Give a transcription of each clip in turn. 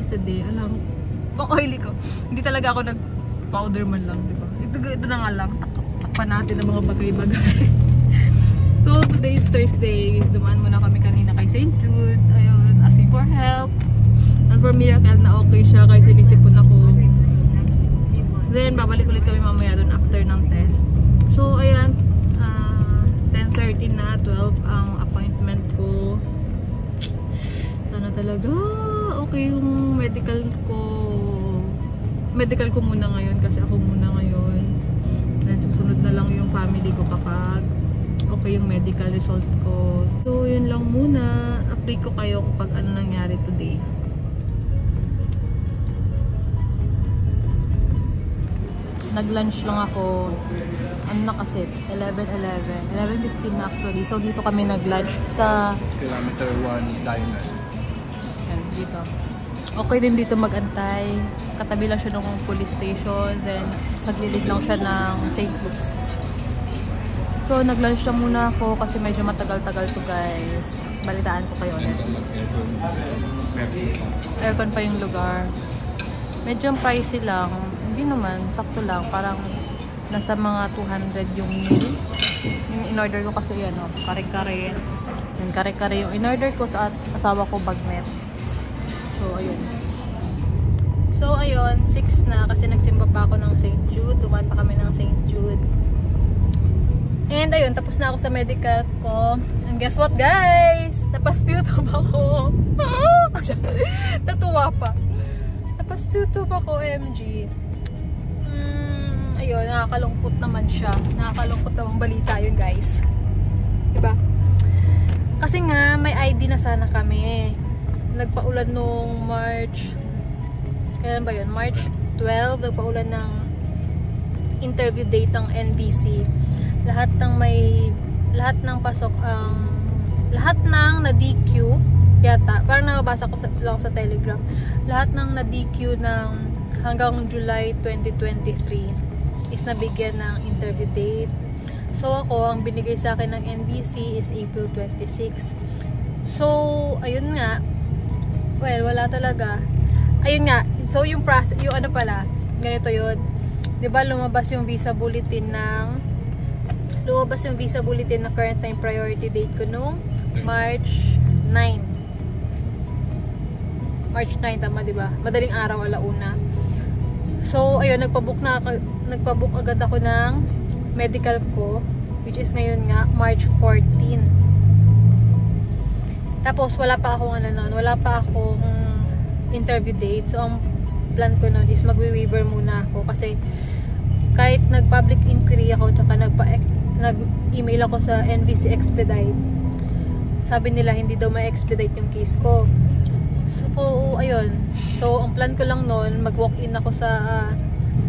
is the day. Alam, pang oily ko. Hindi talaga ako nag-powder man lang, di ba? Ito na nga lang. Takpan natin ang mga bagay-bagay. So, today is Thursday. Dumaan muna kami kanina kay St. Jude. Ayun, asking for help. And for miracle na okay siya kasi sinisipon ako. Then, babalik ulit kami mamaya doon after ng test. So, ayan. 10:30 na, 12 ang appointment ko. Sana talaga okay yung medical ko. Medical ko muna ngayon kasi ako muna ngayon. Then, susunod na lang yung family ko kapag okay yung medical result ko. So, yun lang muna. Update ko kayo kapag ano nangyari today. Nag-lunch lang ako. Ano na kasi? 11:15 na actually. So, dito kami nag-lunch sa Kilometer 1 Diner. Yan, dito. Okay din dito mag-antay. Katabi lang siya ng police station. Then, paglilid lang siya ng St. Luke's. So, nag-lunch lang muna ako kasi medyo matagal-tagal to guys. Balitaan ko kayo ulit. Aircon pa yung lugar. Medyo pricey lang. Hindi naman, sakto lang. Parang nasa mga 200 yung meal. Yung in-order ko kasi yan, kare-kare. Yung kare-kare yung in-order ko sa asawa ko bagnet. So, ayun. So, ayun, 6 na kasi nagsimba pa ako ng St. Jude. Dumaan pa kami ng St. Jude. And ayun, tapos na ako sa medical ko. And guess what guys? Napasputum ako. Natuwa pa. Napasputum ako, MG. Ayun, nakakalungkot naman siya. Nakakalungkot namang balita yun guys. Diba? Kasi nga, may ID na sana kami. Nagpaulan nung March, kailan ba yun? March 12, nagpaulan ng interview date ng NBC. Lahat ng pasok, lahat ng na-DQ yata, parang nabasa ko lang sa Telegram, lahat ng na-DQ ng hanggang July 2023 is nabigyan ng interview date. So ako, ang binigay sa akin ng NBC is April 26. So ayun nga, well, wala talaga. Ayun nga, so yung process, yung ano pala, ganito yun, 'di ba lumabas yung visa bulletin na current time priority date ko noong March 9. March 9 tama, 'di ba? Madaling araw, alauna. So ayun, nagpa-book agad ako ng medical ko, which is ngayon nga March 14. Tapos wala pa akong interview date. So ang plan ko noon is magwi-waiver muna ako kasi kahit nag-public inquiry ako tsaka nag-email ako sa NBC Expedite, sabi nila hindi daw ma-expedite yung case ko. So ayun, so ang plan ko lang noon, mag-walk-in ako sa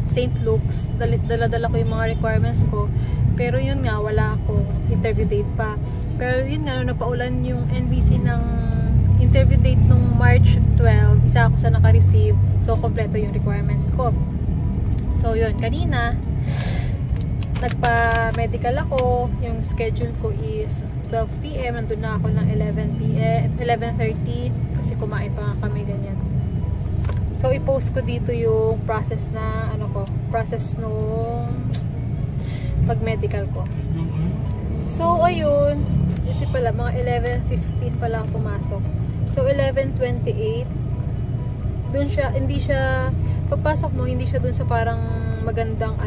St. Luke's, dala-dala ko yung mga requirements ko, pero yun nga, wala akong interview date pa. Pero yun nga, napaulan yung NBC ng interview date nung March 12, isa ako sa naka-receive, so kompleto yung requirements ko. So yun, kanina nagpa-medical ako, yung schedule ko is 12 PM, nandun na ako ng 11:30 kasi kumain pa nga kami, ganyan. So i-post ko dito yung process na process nung pag-medical ko. So ayun, ito pala, mga 11:15 pala ako pumasok. So 11:28 dun siya, pagpasok mo, hindi siya dun sa parang magandang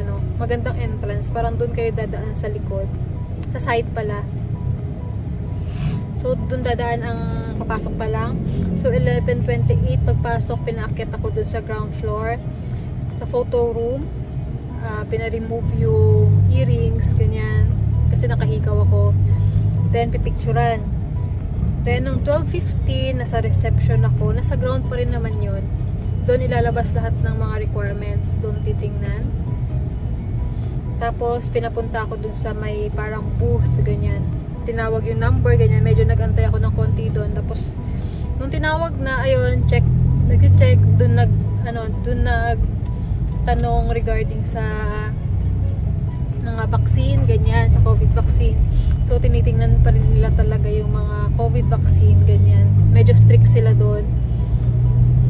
entrance, parang dun kayo dadaan sa likod, sa side pala. So dun dadaan ang papasok pa lang. So 11:28 pagpasok, pinaakyat ako dun sa ground floor sa photo room. Pina-remove yung earrings, ganyan, kasi nakahigaw ako. Then pipicturan. Then nung 12:15 nasa reception ako, nasa ground pa rin naman yun. Doon ilalabas lahat ng mga requirements, doon titingnan. Tapos pinapunta ako dun sa may parang booth, ganyan. Tinawag yung number, ganyan. Medyo nagantay ako ng konti doon. Tapos nung tinawag na, ayun, nag-check, doon nagtanong regarding sa mga vaccine, ganyan, sa COVID vaccine. So tinitingnan pa rin nila talaga yung mga COVID vaccine, ganyan. Medyo strict sila doon.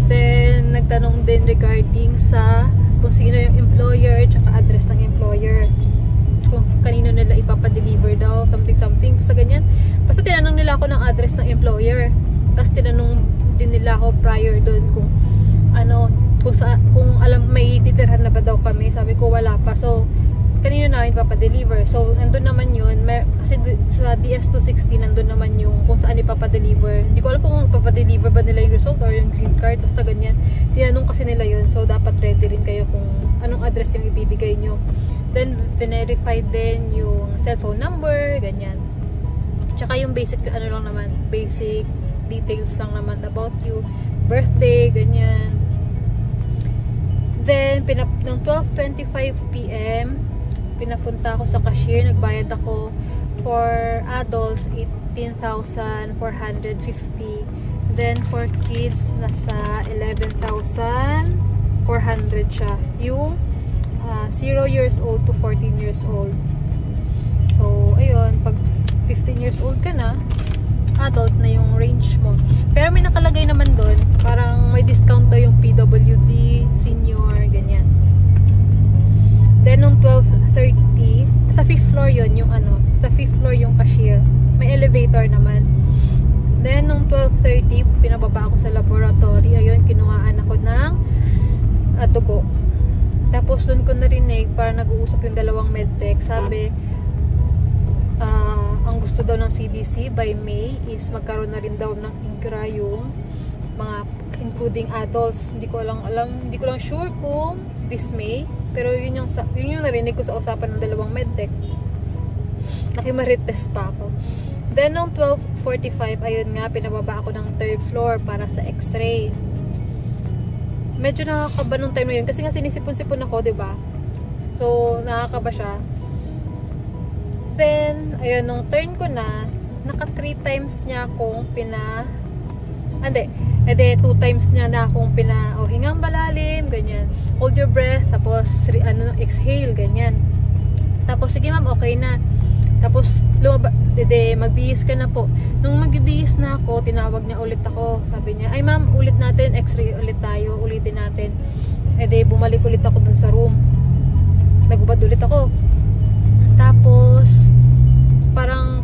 Then, nagtanong din regarding sa kung sino yung employer, tsaka address ng employer. Kung kanino nila ipapadeliver daw, something sa ganyan. Basta tinanong nila ako ng address ng employer. Tapos tinanong din nila ako prior doon kung ano, kung alam may titirhan na ba daw kami. Sabi ko wala pa. So, kanino namin ipapadeliver. So, nandun naman yun. Kasi sa DS260, nandun naman yung kung saan ipapadeliver. Hindi ko alam kung ipapadeliver ba nila yung result or yung green card. Basta ganyan. Tinanong kasi nila yun. So, dapat ready rin kayo kung anong address yung ibibigay nyo. Then, verify din yung cellphone number, ganyan. Tsaka yung basic, ano lang naman, basic details lang naman about you. Birthday, ganyan. Then, ng 12:25 PM, pinapunta ako sa cashier. Nagbayad ako for adults, 18,450. Then, for kids, nasa 11,400 siya. Yung 0 years old to 14 years old. So, ayun, pag 15 years old ka na, adult na yung range mo. Pero may nakalagay naman doon, parang may discount daw yung PWD, senior, ganyan. Then, nung 12:30, sa 5th floor yun, yung ano, sa 5th floor yung cashier. May elevator naman. Then, nung 12:30, pinababa ako sa laboratory. Ayun, kinuhaan ako ng dugo. Tapos, doon ko narinig, parang nag-uusap yung dalawang medtech. Sabi, ang gusto daw ng CDC by May is magkaroon na rin daw ng IGRA yung mga including adults. Hindi ko lang sure kung this May, pero yun yung narinig ko sa usapan ng dalawang medtech. Nakimarites pa ako. Then nung 12:45, ayun nga, pinababa ako ng 3rd floor para sa x-ray. Medyo nakakaba nung time na yun kasi nga sinisipon-sipon ako, 'di ba? So nakakaba siya. Then, ayun, nung turn ko na, naka 3 times niya akong 2 times niya na akong hingang malalim, ganyan. Hold your breath, tapos, exhale, ganyan. Tapos, sige ma'am, okay na. Tapos, magbihis ka na po. Nung magbihis na ako, tinawag niya ulit ako. Sabi niya, ay ma'am, ulit natin, x-ray ulit tayo, ulitin natin. Bumalik ulit ako dun sa room. Nagubad ulit ako. Tapos,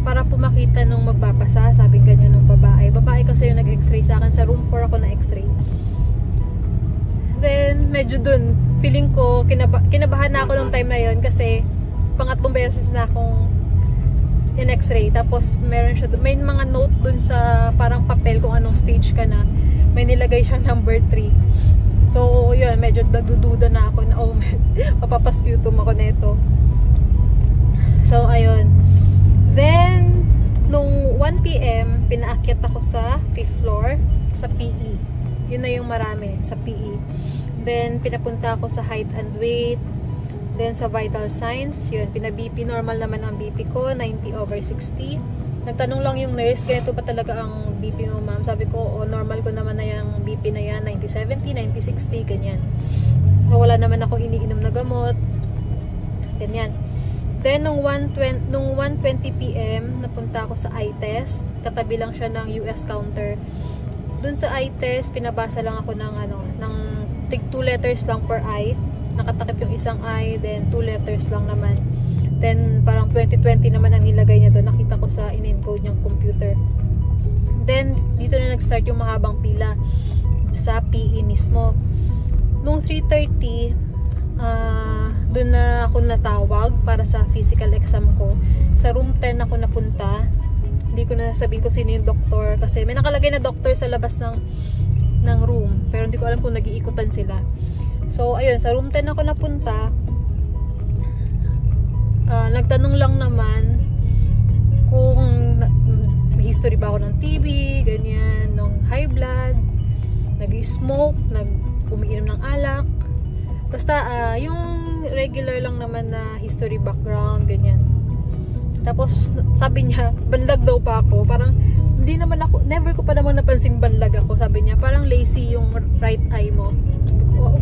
para pumakita nung magbabasa, sabi ganyan nung babae. Babae kasi yung nag-x-ray sa akin. Sa room 4 ako na x-ray. Then, medyo dun, feeling ko, kinabahan na ako nung time na yon kasi pangatlong beses na akong in-x-ray. Tapos, may mga note dun sa parang papel kung anong stage ka na. May nilagay siyang number 3. So, yun, medyo nadududa na ako na, mapapasputum ako nito. So, ayun. Then, nung 1 PM, pinaakyat ako sa 5th floor, sa PE. Yun na yung marami, sa PE. Then, pinapunta ako sa height and weight. Then, sa vital signs, yun, pina-BP. Normal naman ang BP ko, 90/60. Nagtanong lang yung nurse, ganito pa talaga ang BP mo, ma'am? Sabi ko, normal ko naman na yung BP na yan, 90/70, 90/60, ganyan. Wala naman ako iniinom na gamot. Ganyan. Then, nung 1:20 PM, napunta ako sa eye test. Katabi lang siya ng US counter. Dun sa eye test, pinabasa lang ako ng 2 letters lang per eye. Nakatakip yung isang eye, then 2 letters lang naman. Then, parang 2020 naman ang nilagay niya doon. Nakita ko sa in-encode niyang computer. Then, dito na nag-start yung mahabang pila sa PE mismo. Nung 3:30, doon na ako natawag para sa physical exam ko. Sa room 10 ako napunta. Hindi ko na sabihin kung sino yung doktor kasi may nakalagay na doktor sa labas ng room. Pero hindi ko alam kung nag-iikutan sila. So, ayun, sa room 10 ako napunta. Nagtanong lang naman kung may history ba ako ng TB, ganyan, ng high blood, nag-smoke, umiinom ng alak. Basta, yung regular lang naman na history background, ganyan. Tapos, sabi niya, banlag daw pa ako. Parang, hindi naman ako, never ko pa naman napansin banlag ako. Sabi niya, parang lazy yung right eye mo.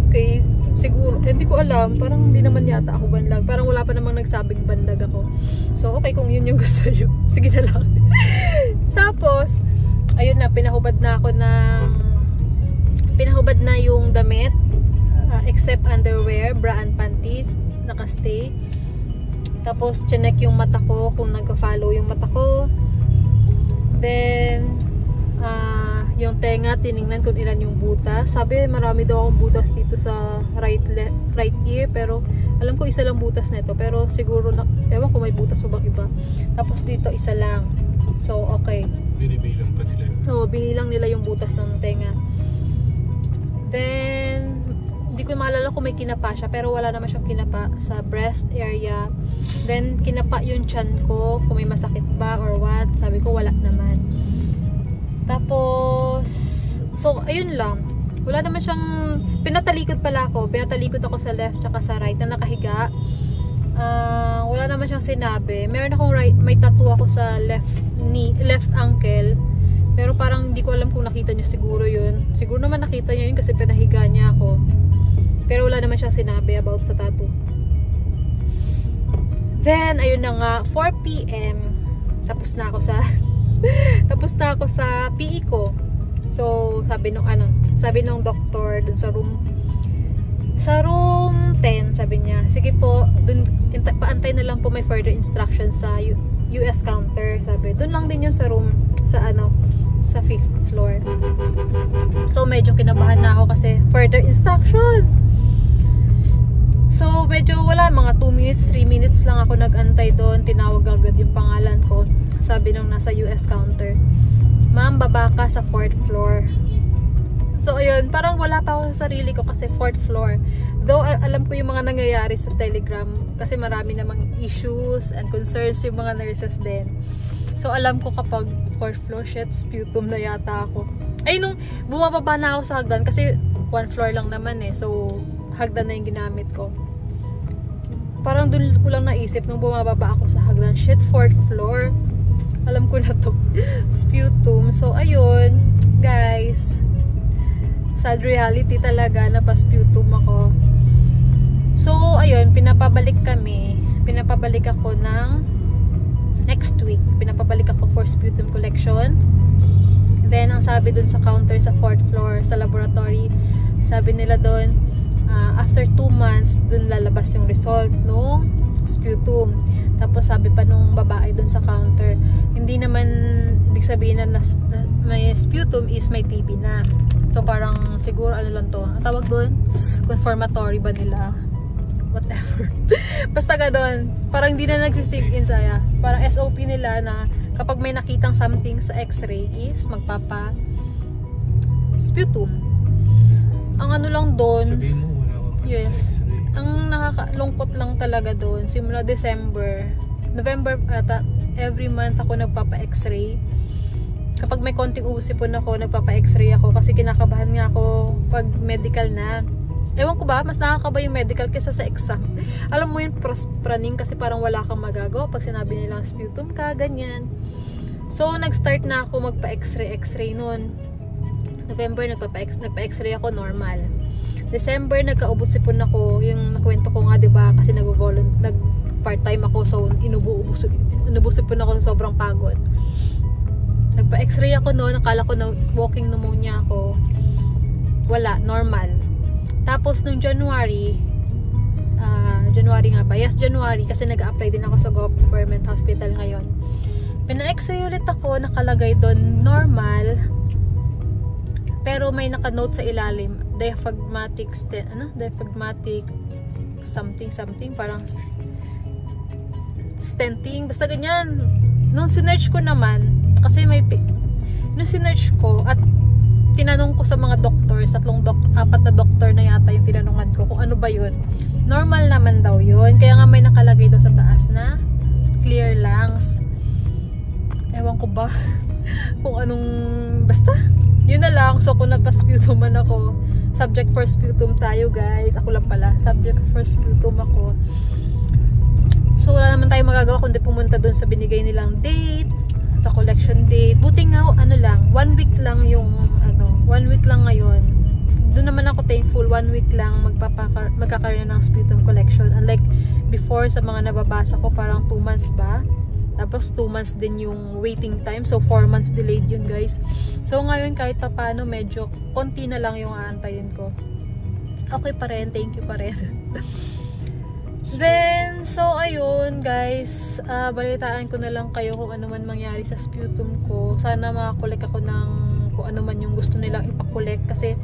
Okay, siguro. Hindi ko alam, parang hindi naman yata ako banlag. Parang wala pa namang nagsabing banlag ako. So, okay, kung yun yung gusto niyo. Sige na lang. Tapos, ayun na, pinahubad na ako ng pinahubad na yung damit, except underwear, bra and panties, nakastay. Tapos, chinek yung mata ko, kung nag-follow yung mata ko. Then, yung tenga, tiningnan kung ilan yung butas. Sabi, marami daw akong butas dito sa right ear, pero alam ko isa lang butas na ito. Pero siguro, ewan ko may butas pa bang iba. Tapos dito, isa lang. So, okay. Binibilang pa nila. So, binilang nila yung butas ng tenga. Then, hindi ko maalala kung may kinapa siya, pero wala naman siyang kinapa sa breast area. Then, kinapa yung tiyan ko, kung may masakit ba or what. Sabi ko, wala naman. Tapos, so, ayun lang. Wala naman siyang, pinatalikod pala ako. Pinatalikod ako sa left tsaka sa right na nakahiga. Wala naman siyang sinabi. Meron akong may tattoo ako sa left knee, left ankle. Pero parang hindi ko alam kung nakita niya siguro yun. Siguro naman nakita niya yun kasi pinahiga niya ako. Pero wala naman siyang sinabi about sa tattoo. Then, ayun na nga, 4 PM. Tapos na ako sa PE ko. So, sabi nung doktor dun sa room 10, sabi niya, sige po, dun, paantay na lang po, may further instructions sa US counter. Sabi, dun lang din yun sa room, sa 5th floor. So, medyo kinabahan na ako kasi further instruction. So, medyo wala, mga 2 minutes, 3 minutes lang ako nag-antay doon. Tinawag agad yung pangalan ko. Sabi nung nasa US counter, ma'am, baba ka sa 4th floor. So, ayun, parang wala pa ako sa sarili ko kasi 4th floor. Though, alam ko yung mga nangyayari sa Telegram kasi marami namang issues and concerns yung mga nurses din. So, alam ko kapag 4th floor, shit, sputum na yata ako. Ay, nung bumababa na ako sa hagdan kasi 1 floor lang naman eh. So, hagdan na yung ginamit ko. Parang dun ko lang naisip nung bumababa ako sa hagdan, shit, 4th floor. Alam ko na to. Sputum. So, ayun, guys. Sad reality talaga na pa-sputum ako. So, ayun, pinapabalik ako ng next week. Pinapabalik ako for sputum collection. Then, ang sabi dun sa counter sa 4th floor, sa laboratory, sabi nila dun, after 2 months, dun lalabas yung result no sputum. Tapos sabi pa nung babae dun sa counter, hindi naman ibig sabihin na may sputum is may TB na. So parang siguro ano lang to, ang tawag dun, confirmatory ba nila, whatever. Basta doon, parang hindi na nagsisig in saya. Parang SOP nila na kapag may nakitang something sa x-ray is magpapa sputum. Ang ano lang doon, sabihin mo wala ka pa yes, sa x-ray. ang nakakalungkot lang talaga doon, simula November ata, every month ako nagpapa-x-ray. Kapag may konting usipon ako, nagpapa-x-ray ako kasi kinakabahan nga ako pag medical na. Ewan ko ba, mas nakakaba yung medical kaysa sa exam. Alam mo yung praning kasi parang wala kang magagawa pag sinabi nilang sputum ka, ganyan. So, nag-start na ako magpa-x-ray noon. November, nagpa-x-ray ako normal. December, nagkaubos-sipon ako. Yung nakwento ko nga, diba? Kasi nag-part-time ako. So, inubos-sipon ako. Sobrang pagod. Nagpa-x-ray ako noon. Nakala ko na walking pneumonia ako. Wala. Normal. Tapos, nung January nga ba? Yes, January. Kasi nag-apply din ako sa government hospital ngayon. Pina-x-ray ulit ako. Nakalagay doon normal. Pero may naka-note sa ilalim, diaphragmatic something, parang stenting, basta ganyan. Nung sinearch ko naman, kasi nung sinearch ko at tinanong ko sa mga doctors, 4 na doktor na yata yung tinanungan ko kung ano ba yun. Normal naman daw yun. Kaya nga may nakalagay daw sa taas na clear lungs. Ewan ko ba kung anong, basta yun na lang. So kung nagpa-sputum man ako, subject for sputum tayo guys. Ako lang pala, subject for sputum ako. So wala naman tayo magagawa kundi pumunta dun sa binigay nilang date, sa collection date. Buti nga, 1 week lang yung 1 week lang ngayon. Doon naman ako thankful, 1 week lang magkakaroon ng sputum collection. Unlike before sa mga nababasa ko, parang 2 months ba? Tapos 2 months din yung waiting time. So 4 months delayed yun guys. So ngayon kahit pa paano medyo konti na lang yung aantayin ko. Okay pa rin. Thank you pa rin. Then, so ayun guys. Balitaan ko na lang kayo kung ano man mangyari sa sputum ko. Sana makakolek ako ng kung ano man yung gusto nilang ipakolek. Kasi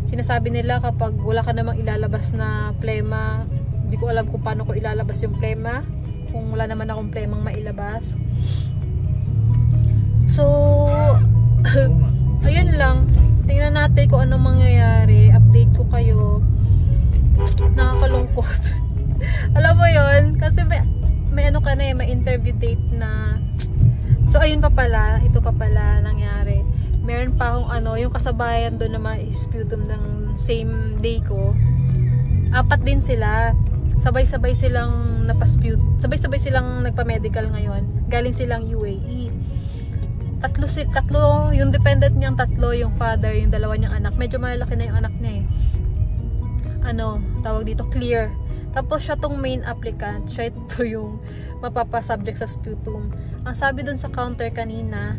sinasabi nila kapag wala ka namang ilalabas na plema, hindi ko alam kung paano ko ilalabas yung plema. Kung wala naman akong plemang mailabas. So, ayun lang. Tingnan natin kung anong mangyayari. Update ko kayo. Nakakalungkot. Alam mo yun? Kasi may ano ka na may interview date na. So, ayun pa pala. Ito pa pala nangyari. Meron pa akong yung kasabayan doon na ma-sputum ng same day ko. 4 din sila. Sabay-sabay silang napaspute. Sabay-sabay silang nagpa-medical ngayon. Galing silang UAE. Tatlo, yung dependent niyang 3, yung father, yung 2 niyang anak. Medyo malaki na yung anak niya eh. Tawag dito, clear. Tapos siya tong main applicant. Siya ito yung mapapasubject sa sputum. Ang sabi dun sa counter kanina,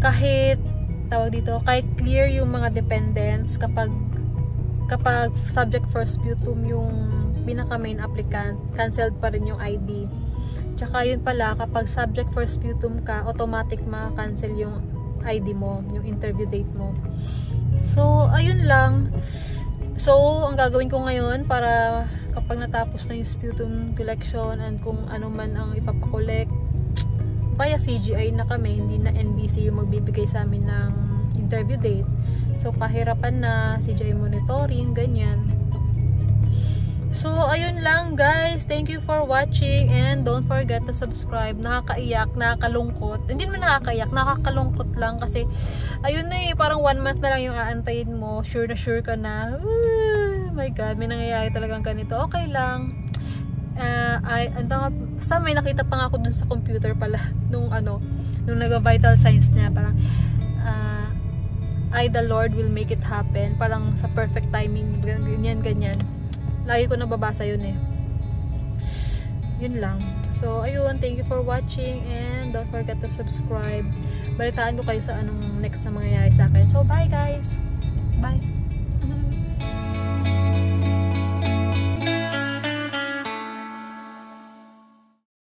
kahit clear yung mga dependents, kapag subject for sputum yung pinaka main applicant, cancelled pa rin yung ID. Tsaka yun pala, kapag subject for sputum ka, automatic ma-cancel yung ID mo, yung interview date mo. So, ayun lang. So, ang gagawin ko ngayon para kapag natapos na yung sputum collection and kung ano man ang ipapakolek, via CGI na kami, hindi na NBC yung magbibigay sa amin ng interview date. So, pahirapan na, CGI monitoring, ganyan. So, ayun lang guys. Thank you for watching and don't forget to subscribe. Nakakaiyak, nakakalungkot. Hindi naman nakakaiyak, nakakalungkot lang kasi ayun na parang 1 month na lang yung aantayin mo. Sure na sure ka na. Oh my God, may nangyayari talagang ganito. Okay lang. Basta may nakita pa nga ako dun sa computer pala nung nag-vital signs niya. Parang the Lord will make it happen. Parang sa perfect timing. Ganyan. Lagi ko nababasa yun eh. Yun lang. So, ayun. Thank you for watching and don't forget to subscribe. Balitaan ko kayo sa anong next na mangyayari sa akin. So, bye guys! Bye!